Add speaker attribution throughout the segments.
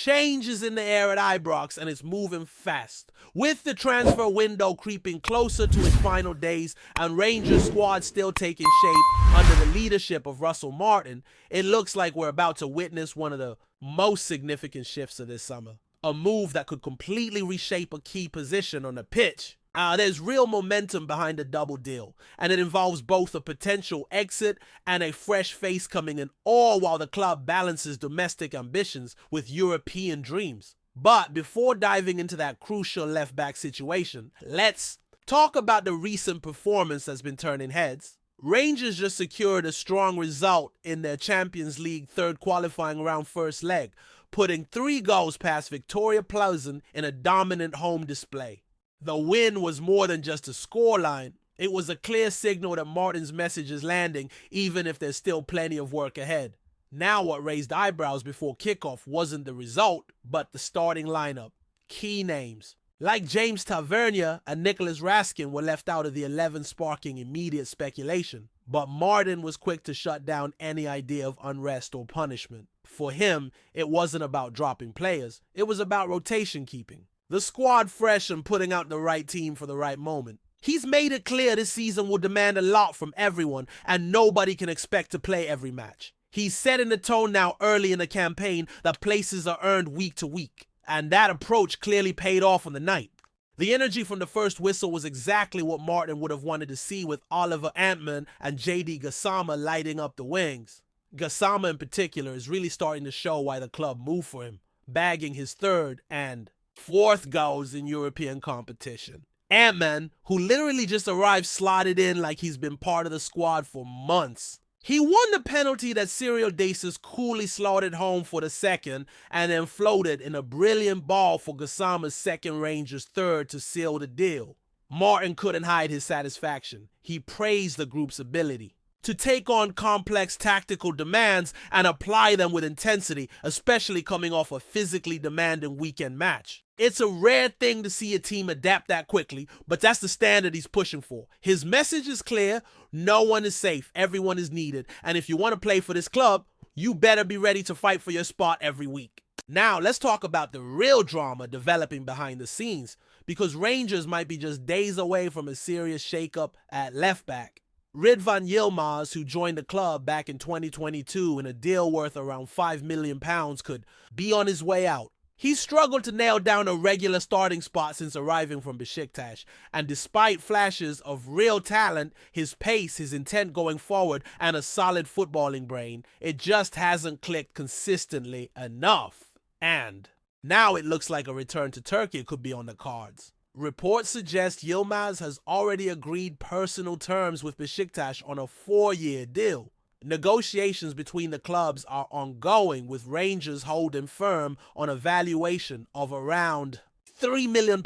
Speaker 1: Change is in the air at Ibrox and it's moving fast. With the transfer window creeping closer to its final days and Rangers squad still taking shape under the leadership of Russell Martin, it looks like we're about to witness one of the most significant shifts of this summer. A move that could completely reshape a key position on the pitch. There's real momentum behind the double deal, and it involves both a potential exit and a fresh face coming in, all while the club balances domestic ambitions with European dreams. But before diving into that crucial left-back situation, let's talk about the recent performance that's been turning heads. Rangers just secured a strong result in their Champions League third qualifying round first leg, putting 3 goals past Victoria Pleasant in a dominant home display. The win was more than just a scoreline. It was a clear signal that Martin's message is landing, even if there's still plenty of work ahead. Now what raised eyebrows before kickoff wasn't the result, but the starting lineup. Key names like James Tavernier and Nicholas Raskin were left out of the 11, sparking immediate speculation. But Martin was quick to shut down any idea of unrest or punishment. For him, it wasn't about dropping players. It was about rotation keeping. The squad fresh and putting out the right team for the right moment. He's made it clear this season will demand a lot from everyone and nobody can expect to play every match. He's setting the tone now early in the campaign that places are earned week to week. And that approach clearly paid off on the night. The energy from the first whistle was exactly what Martin would have wanted to see, with Oliver Antman and JD Gassama lighting up the wings. Gassama in particular is really starting to show why the club moved for him, bagging his 3rd and 4th goals in European competition. Antman, who literally just arrived slotted in like he's been part of the squad for months. He won the penalty that Cyril Daces coolly slotted home for the 2nd and then floated in a brilliant ball for Gassama's 2nd Rangers 3rd to seal the deal. Martin couldn't hide his satisfaction. He praised the group's ability to take on complex tactical demands and apply them with intensity, especially coming off a physically demanding weekend match. It's a rare thing to see a team adapt that quickly, but that's the standard he's pushing for. His message is clear: no one is safe, everyone is needed, and if you want to play for this club, you better be ready to fight for your spot every week. Now, let's talk about the real drama developing behind the scenes, because Rangers might be just days away from a serious shakeup at left back. Ridvan Yilmaz, who joined the club back in 2022 in a deal worth around £5 million, could be on his way out. He's struggled to nail down a regular starting spot since arriving from Besiktas, and despite flashes of real talent, his pace, his intent going forward, and a solid footballing brain, it just hasn't clicked consistently enough. And now it looks like a return to Turkey could be on the cards. Reports suggest Yilmaz has already agreed personal terms with Besiktas on a 4-year deal. Negotiations between the clubs are ongoing, with Rangers holding firm on a valuation of around £3 million.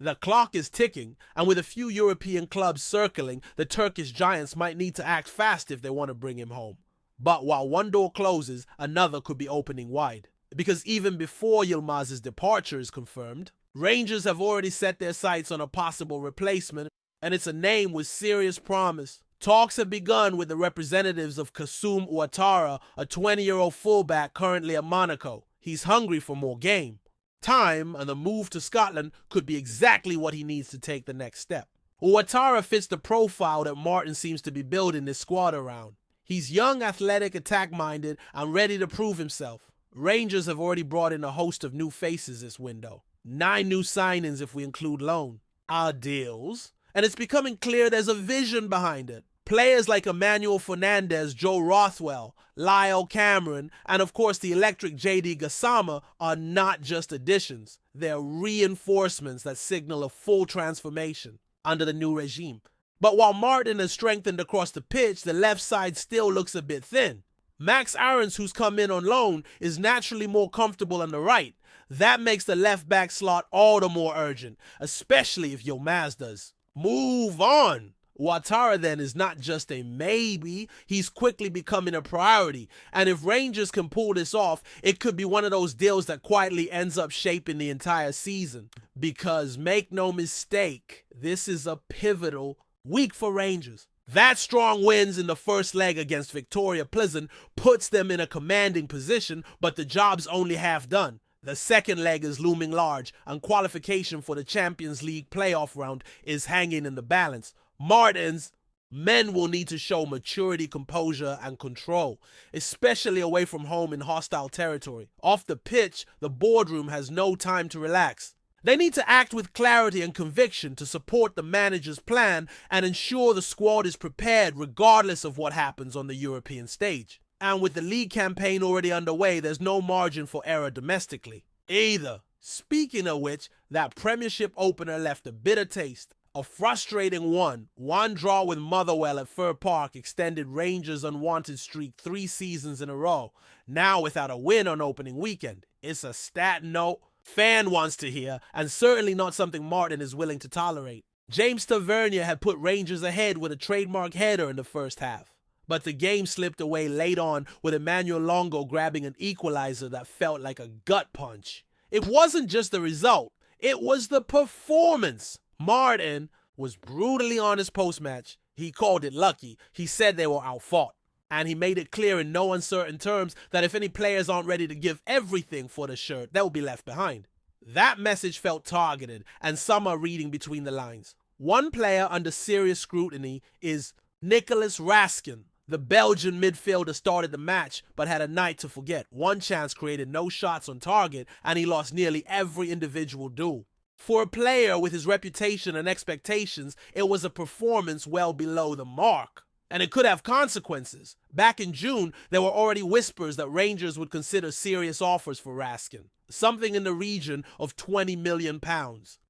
Speaker 1: The clock is ticking, and with a few European clubs circling, the Turkish giants might need to act fast if they want to bring him home. But while one door closes, another could be opening wide. Because even before Yilmaz's departure is confirmed, Rangers have already set their sights on a possible replacement, and it's a name with serious promise. Talks have begun with the representatives of Kasum Ouattara, a 20-year-old fullback currently at Monaco. He's hungry for more game. Time and the move to Scotland could be exactly what he needs to take the next step. Ouattara fits the profile that Martin seems to be building this squad around. He's young, athletic, attack-minded, and ready to prove himself. Rangers have already brought in a host of new faces this window. 9 new signings if we include loan. Our deals. And it's becoming clear there's a vision behind it. Players like Emmanuel Fernandez, Joe Rothwell, Lyle Cameron, and of course the electric JD Gassama are not just additions. They're reinforcements that signal a full transformation under the new regime. But while Martin has strengthened across the pitch, the left side still looks a bit thin. Max Aarons, who's come in on loan, is naturally more comfortable on the right. That makes the left back slot all the more urgent, especially if Yilmaz does move on. Ouattara then is not just a maybe, he's quickly becoming a priority. And if Rangers can pull this off, it could be one of those deals that quietly ends up shaping the entire season. Because make no mistake, this is a pivotal week for Rangers. That strong wins in the first leg against Victoria Pleasant puts them in a commanding position, but the job's only half done. The second leg is looming large, and qualification for the Champions League playoff round is hanging in the balance. Martins, men will need to show maturity, composure, and control, especially away from home in hostile territory. Off the pitch, the boardroom has no time to relax. They need to act with clarity and conviction to support the manager's plan and ensure the squad is prepared regardless of what happens on the European stage. And with the league campaign already underway, there's no margin for error domestically either. Speaking of which, that Premiership opener left a bitter taste. A frustrating 1-1 draw with Motherwell at Fir Park extended Rangers' unwanted streak 3 seasons in a row, now without a win on opening weekend. It's a stat note fan wants to hear, and certainly not something Martin is willing to tolerate. James Tavernier had put Rangers ahead with a trademark header in the first half, but the game slipped away late on with Emmanuel Longo grabbing an equalizer that felt like a gut punch. It wasn't just the result, it was the performance. Martin was brutally honest post-match. He called it lucky. He said they were outfought. And he made it clear in no uncertain terms that if any players aren't ready to give everything for the shirt, they'll be left behind. That message felt targeted, and some are reading between the lines. One player under serious scrutiny is Nicolas Raskin. The Belgian midfielder started the match but had a night to forget. One chance created no shots on target, and he lost nearly every individual duel. For a player with his reputation and expectations, it was a performance well below the mark. And it could have consequences. Back in June, there were already whispers that Rangers would consider serious offers for Raskin, something in the region of £20 million.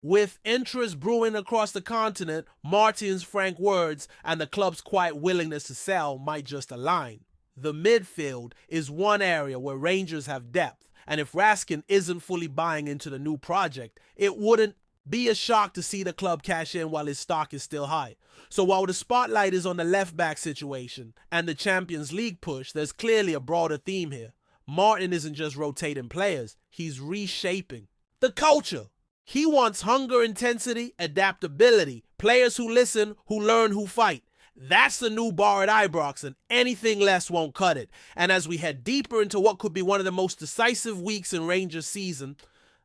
Speaker 1: With interest brewing across the continent, Martin's frank words and the club's quiet willingness to sell might just align. The midfield is one area where Rangers have depth, and if Raskin isn't fully buying into the new project, it wouldn't be a shock to see the club cash in while his stock is still high. So while the spotlight is on the left-back situation and the Champions League push, there's clearly a broader theme here. Martin isn't just rotating players, he's reshaping the culture. He wants hunger, intensity, adaptability, players who listen, who learn, who fight. That's the new bar at Ibrox, and anything less won't cut it. And as we head deeper into what could be one of the most decisive weeks in Rangers season,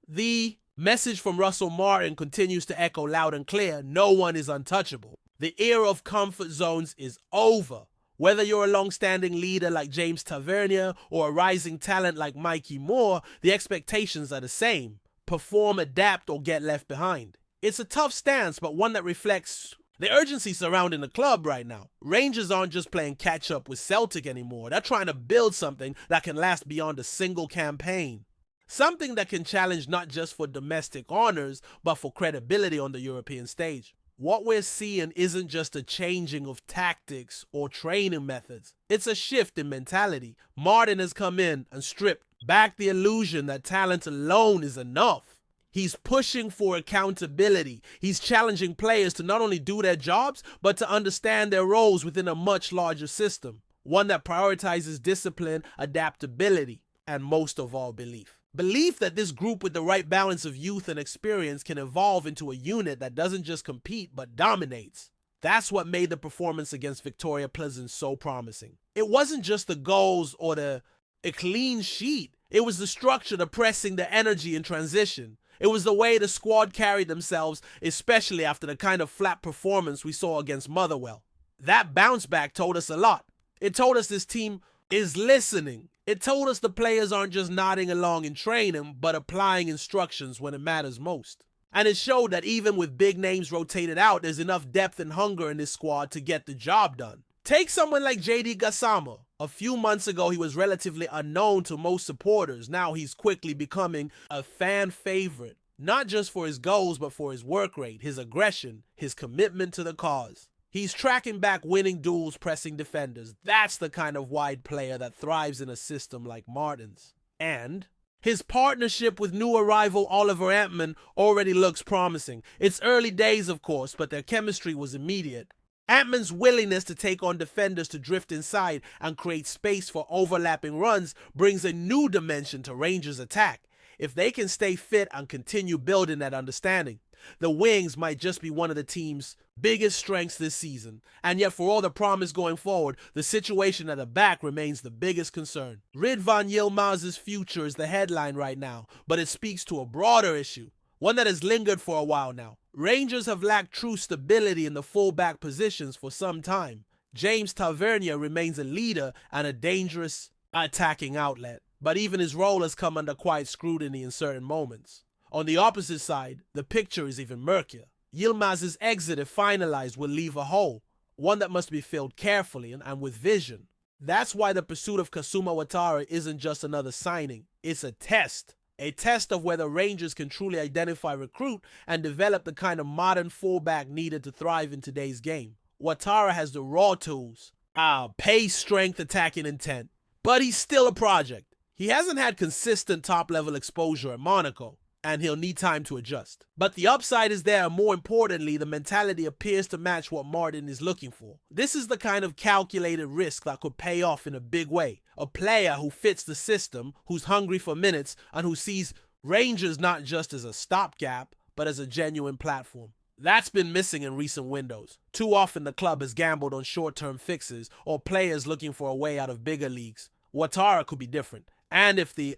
Speaker 1: the message from Russell Martin continues to echo loud and clear: no one is untouchable. The era of comfort zones is over. Whether you're a long-standing leader like James Tavernier or a rising talent like Mikey Moore, the expectations are the same. Perform, adapt, or get left behind. It's a tough stance, but one that reflects the urgency surrounding the club right now. Rangers aren't just playing catch-up with Celtic anymore. They're trying to build something that can last beyond a single campaign. Something that can challenge not just for domestic honors, but for credibility on the European stage. What we're seeing isn't just a changing of tactics or training methods. It's a shift in mentality. Martin has come in and stripped back the illusion that talent alone is enough. He's pushing for accountability. He's challenging players to not only do their jobs, but to understand their roles within a much larger system. One that prioritizes discipline, adaptability, and most of all, belief. Belief that this group with the right balance of youth and experience can evolve into a unit that doesn't just compete but dominates. That's what made the performance against Victoria Pleasant so promising. It wasn't just the goals or a clean sheet. It was the structure, the pressing, the energy in transition. It was the way the squad carried themselves, especially after the kind of flat performance we saw against Motherwell. That bounce back told us a lot. It told us this team is listening. It told us the players aren't just nodding along in training, but applying instructions when it matters most. And it showed that even with big names rotated out, there's enough depth and hunger in this squad to get the job done. Take someone like JD Gassama. A few months ago, he was relatively unknown to most supporters. Now he's quickly becoming a fan favorite, not just for his goals, but for his work rate, his aggression, his commitment to the cause. He's tracking back winning duels, pressing defenders. That's the kind of wide player that thrives in a system like Martin's. And his partnership with new arrival Oliver Antman already looks promising. It's early days, of course, but their chemistry was immediate. Antman's willingness to take on defenders to drift inside and create space for overlapping runs brings a new dimension to Rangers' attack. If they can stay fit and continue building that understanding, The wings might just be one of the team's biggest strengths this season, and yet for all the promise going forward, the situation at the back remains the biggest concern. Ridvan Yilmaz's future is the headline right now, but it speaks to a broader issue, one that has lingered for a while now. Rangers have lacked true stability in the fullback positions for some time. James Tavernier remains a leader and a dangerous attacking outlet, but even his role has come under quiet scrutiny in certain moments. On the opposite side, the picture is even murkier. Yilmaz's exit, if finalized, will leave a hole, one that must be filled carefully and with vision. That's why the pursuit of Kasuma Watara isn't just another signing, it's a test. A test of whether Rangers can truly identify, recruit, and develop the kind of modern fullback needed to thrive in today's game. Watara has the raw tools, pace, strength, attacking intent, but he's still a project. He hasn't had consistent top-level exposure at Monaco, and he'll need time to adjust. But the upside is there, and more importantly, the mentality appears to match what Martin is looking for. This is the kind of calculated risk that could pay off in a big way. A player who fits the system, who's hungry for minutes, and who sees Rangers not just as a stopgap, but as a genuine platform. That's been missing in recent windows. Too often the club has gambled on short-term fixes or players looking for a way out of bigger leagues. Watara could be different. And if the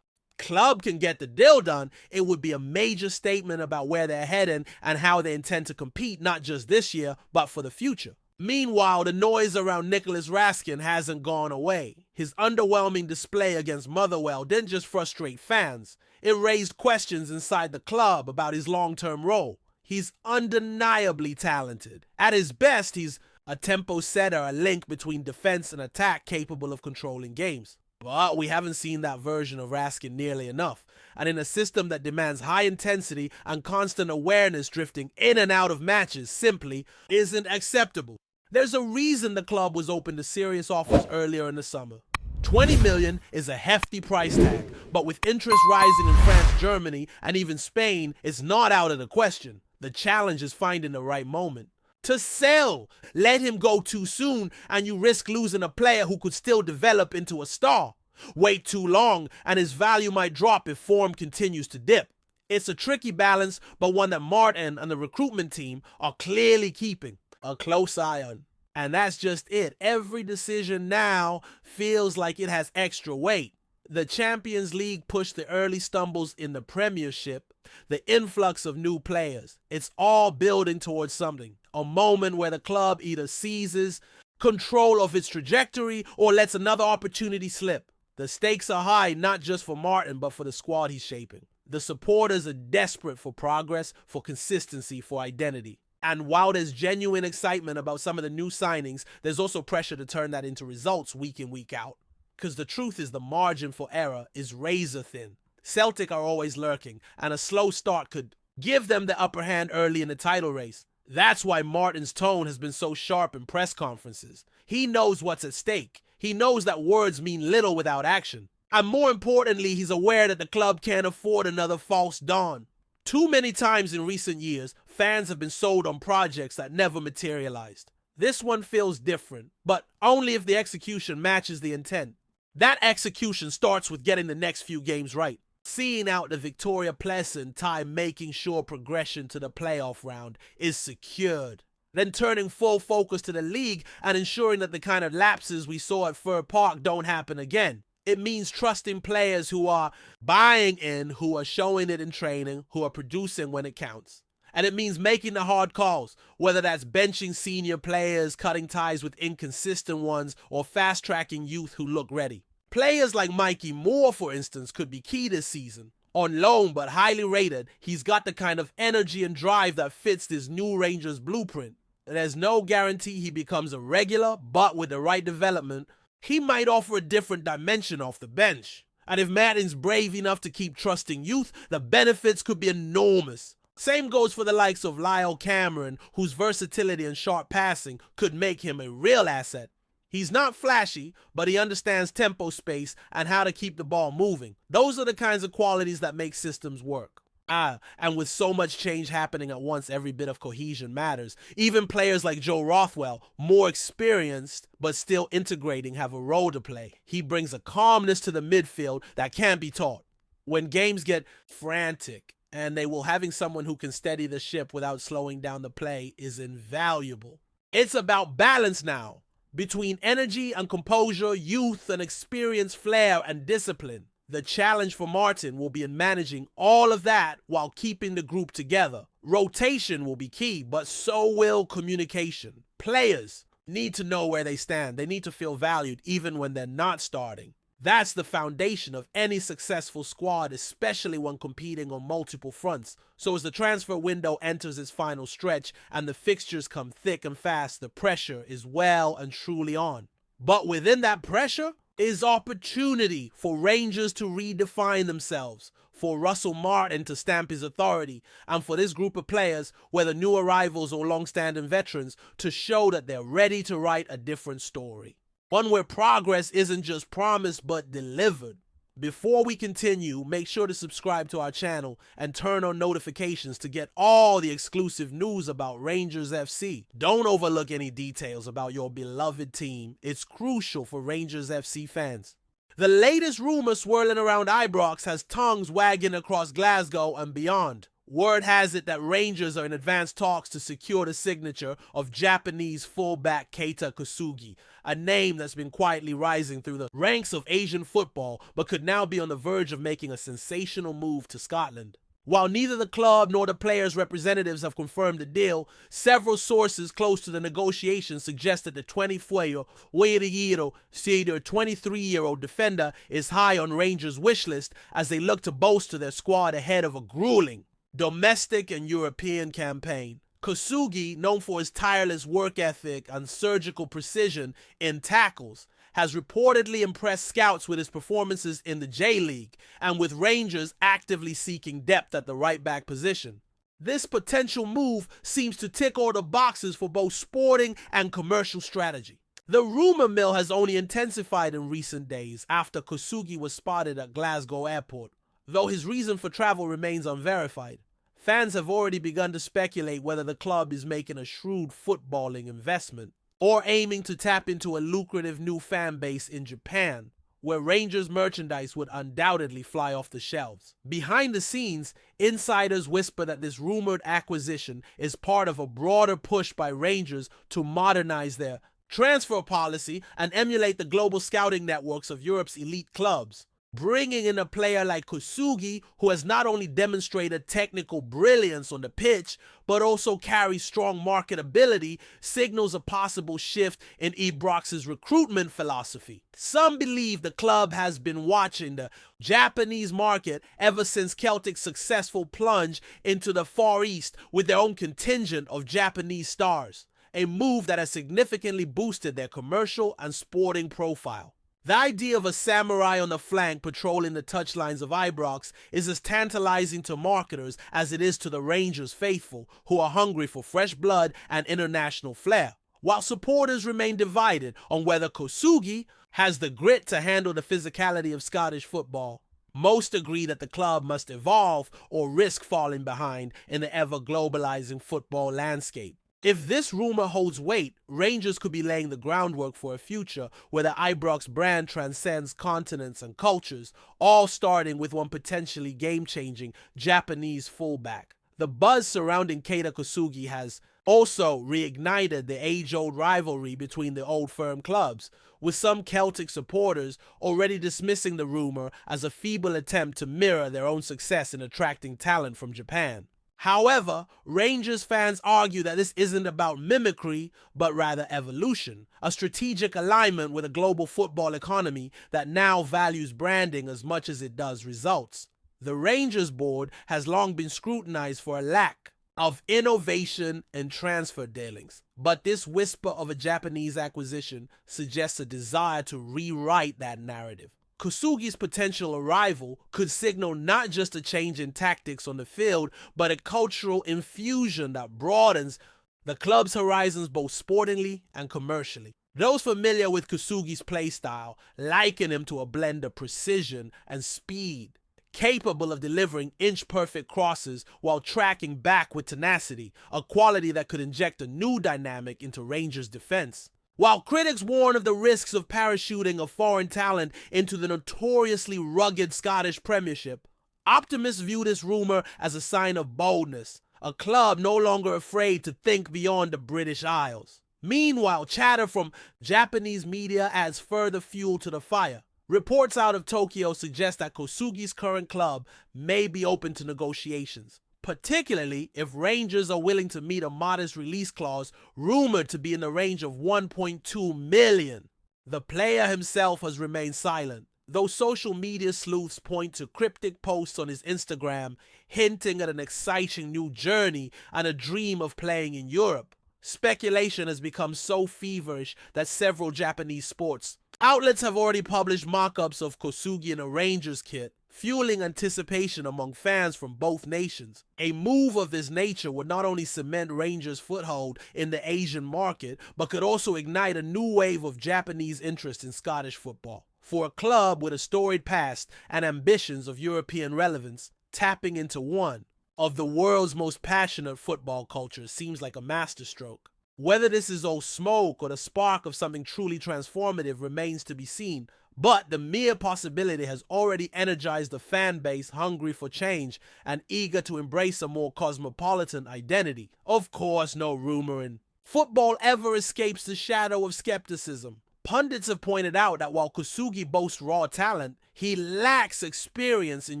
Speaker 1: club can get the deal done, it would be a major statement about where they're heading and how they intend to compete, not just this year, but for the future. Meanwhile, the noise around Nicholas Raskin hasn't gone away. His underwhelming display against Motherwell didn't just frustrate fans. It raised questions inside the club about his long-term role. He's undeniably talented. At his best, he's a tempo setter, a link between defense and attack capable of controlling games. But we haven't seen that version of Raskin nearly enough. And in a system that demands high intensity and constant awareness, drifting in and out of matches simply isn't acceptable. There's a reason the club was open to serious offers earlier in the summer. 20 million is a hefty price tag, but with interest rising in France, Germany, and even Spain, it's not out of the question. The challenge is finding the right moment to sell. Let him go too soon and you risk losing a player who could still develop into a star. Wait too long and his value might drop if form continues to dip. It's a tricky balance, but one that Martin and the recruitment team are clearly keeping a close eye on. And that's just it. Every decision now feels like it has extra weight. The Champions League pushed the early stumbles in the Premiership, the influx of new players. It's all building towards something. A moment where the club either seizes control of its trajectory or lets another opportunity slip. The stakes are high, not just for Martin, but for the squad he's shaping. The supporters are desperate for progress, for consistency, for identity. And while there's genuine excitement about some of the new signings, there's also pressure to turn that into results week in, week out. Because the truth is the margin for error is razor thin. Celtic are always lurking, and a slow start could give them the upper hand early in the title race. That's why Martin's tone has been so sharp in press conferences. He knows what's at stake. He knows that words mean little without action. And more importantly, he's aware that the club can't afford another false dawn. Too many times in recent years, fans have been sold on projects that never materialized. This one feels different, but only if the execution matches the intent. That execution starts with getting the next few games right. Seeing out the Victoria Pleasant tie, making sure progression to the playoff round is secured. Then turning full focus to the league and ensuring that the kind of lapses we saw at Fir Park don't happen again. It means trusting players who are buying in, who are showing it in training, who are producing when it counts. And it means making the hard calls, whether that's benching senior players, cutting ties with inconsistent ones, or fast-tracking youth who look ready. Players like Mikey Moore, for instance, could be key this season. On loan but highly rated, he's got the kind of energy and drive that fits this new Rangers blueprint. There's no guarantee he becomes a regular, but with the right development, he might offer a different dimension off the bench. And if Martin's brave enough to keep trusting youth, the benefits could be enormous. Same goes for the likes of Lyle Cameron, whose versatility and sharp passing could make him a real asset. He's not flashy, but he understands tempo space and how to keep the ball moving. Those are the kinds of qualities that make systems work. And with so much change happening at once, every bit of cohesion matters. Even players like Joe Rothwell, more experienced but still integrating, have a role to play. He brings a calmness to the midfield that can't be taught. When games get frantic, and having someone who can steady the ship without slowing down the play is invaluable. It's about balance now, between energy and composure, youth and experience, flair and discipline. The challenge for Martin will be in managing all of that while keeping the group together. Rotation will be key, but so will communication. Players need to know where they stand. They need to feel valued even when they're not starting. That's the foundation of any successful squad, especially when competing on multiple fronts. So as the transfer window enters its final stretch and the fixtures come thick and fast, the pressure is well and truly on. But within that pressure is opportunity for Rangers to redefine themselves, for Russell Martin to stamp his authority, and for this group of players, whether new arrivals or long-standing veterans, to show that they're ready to write a different story. One where progress isn't just promised but delivered. Before we continue, make sure to subscribe to our channel and turn on notifications to get all the exclusive news about Rangers FC. Don't overlook any details about your beloved team. It's crucial for Rangers FC fans. The latest rumor swirling around Ibrox has tongues wagging across Glasgow and beyond. Word has it that Rangers are in advanced talks to secure the signature of Japanese fullback KEITA Kasugi, a name that's been quietly rising through the ranks of Asian football but could now be on the verge of making a sensational move to Scotland. While neither the club nor the players' representatives have confirmed the deal, several sources close to the negotiations suggest that the 23-year-old defender is high on Rangers' wish list as they look to bolster their squad ahead of a grueling domestic and European campaign. Kasugi, known for his tireless work ethic and surgical precision in tackles, has reportedly impressed scouts with his performances in the J-League and with Rangers actively seeking depth at the right-back position. This potential move seems to tick all the boxes for both sporting and commercial strategy. The rumor mill has only intensified in recent days after Kasugi was spotted at Glasgow Airport. Though his reason for travel remains unverified, fans have already begun to speculate whether the club is making a shrewd footballing investment or aiming to tap into a lucrative new fan base in Japan, where Rangers merchandise would undoubtedly fly off the shelves. Behind the scenes, insiders whisper that this rumored acquisition is part of a broader push by Rangers to modernize their transfer policy and emulate the global scouting networks of Europe's elite clubs. Bringing in a player like Kasugi, who has not only demonstrated technical brilliance on the pitch, but also carries strong marketability, signals a possible shift in Ibrox's recruitment philosophy. Some believe the club has been watching the Japanese market ever since Celtic's successful plunge into the Far East with their own contingent of Japanese stars, a move that has significantly boosted their commercial and sporting profile. The idea of a samurai on the flank patrolling the touchlines of Ibrox is as tantalizing to marketers as it is to the Rangers faithful, who are hungry for fresh blood and international flair. While supporters remain divided on whether Kasugi has the grit to handle the physicality of Scottish football, most agree that the club must evolve or risk falling behind in the ever-globalizing football landscape. If this rumor holds weight, Rangers could be laying the groundwork for a future where the Ibrox brand transcends continents and cultures, all starting with one potentially game-changing Japanese fullback. The buzz surrounding KEITA Kasugi has also reignited the age-old rivalry between the old firm clubs, with some Celtic supporters already dismissing the rumor as a feeble attempt to mirror their own success in attracting talent from Japan. However, Rangers fans argue that this isn't about mimicry, but rather evolution, a strategic alignment with a global football economy that now values branding as much as it does results. The Rangers board has long been scrutinized for a lack of innovation in transfer dealings, but this whisper of a Japanese acquisition suggests a desire to rewrite that narrative. Kasugi's potential arrival could signal not just a change in tactics on the field, but a cultural infusion that broadens the club's horizons both sportingly and commercially. Those familiar with Kasugi's playstyle liken him to a blend of precision and speed, capable of delivering inch-perfect crosses while tracking back with tenacity, a quality that could inject a new dynamic into Rangers' defense. While critics warn of the risks of parachuting a foreign talent into the notoriously rugged Scottish Premiership, Optimists view this rumor as a sign of boldness, a club no longer afraid to think beyond the British Isles. Meanwhile, chatter from Japanese media adds further fuel to the fire. Reports out of Tokyo suggest that Kosugi's current club may be open to negotiations, particularly if Rangers are willing to meet a modest release clause rumored to be in the range of 1.2 million. The player himself has remained silent, though social media sleuths point to cryptic posts on his Instagram hinting at an exciting new journey and a dream of playing in Europe. Speculation has become so feverish that several Japanese sports outlets have already published mock-ups of Kasugi in a Rangers kit, fueling anticipation among fans from both nations. A move of this nature would not only cement Rangers' foothold in the Asian market, but could also ignite a new wave of Japanese interest in Scottish football. For a club with a storied past and ambitions of European relevance, tapping into one of the world's most passionate football cultures seems like a masterstroke. Whether this is all smoke or the spark of something truly transformative remains to be seen, but the mere possibility has already energized a fan base hungry for change and eager to embrace a more cosmopolitan identity. Of course, no rumor in football ever escapes the shadow of skepticism. Pundits have pointed out that while Kasugi boasts raw talent, he lacks experience in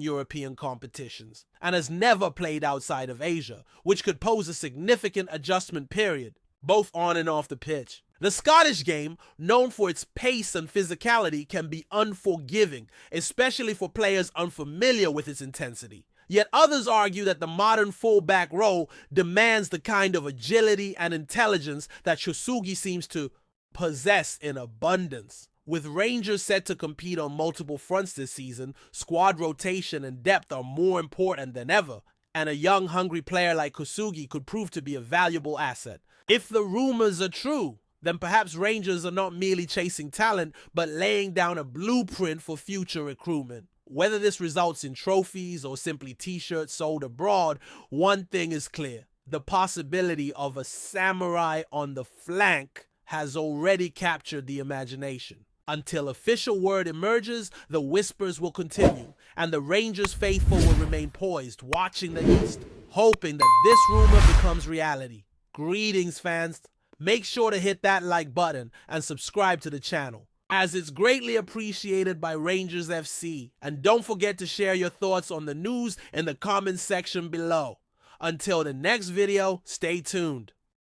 Speaker 1: European competitions and has never played outside of Asia, which could pose a significant adjustment period, both on and off the pitch. The Scottish game, known for its pace and physicality, can be unforgiving, especially for players unfamiliar with its intensity. Yet others argue that the modern fullback role demands the kind of agility and intelligence that Kasugi seems to possess in abundance. With Rangers set to compete on multiple fronts this season, squad rotation and depth are more important than ever, and a young, hungry player like Kasugi could prove to be a valuable asset. If the rumors are true, then perhaps Rangers are not merely chasing talent, but laying down a blueprint for future recruitment. Whether this results in trophies or simply t-shirts sold abroad, one thing is clear. The possibility of a samurai on the flank has already captured the imagination. Until official word emerges, the whispers will continue, and the Rangers faithful will remain poised, watching the East, hoping that this rumor becomes reality. Greetings, fans. Make sure to hit that like button and subscribe to the channel, as it's greatly appreciated by Rangers FC. And don't forget to share your thoughts on the news in the comments section below. Until the next video, stay tuned.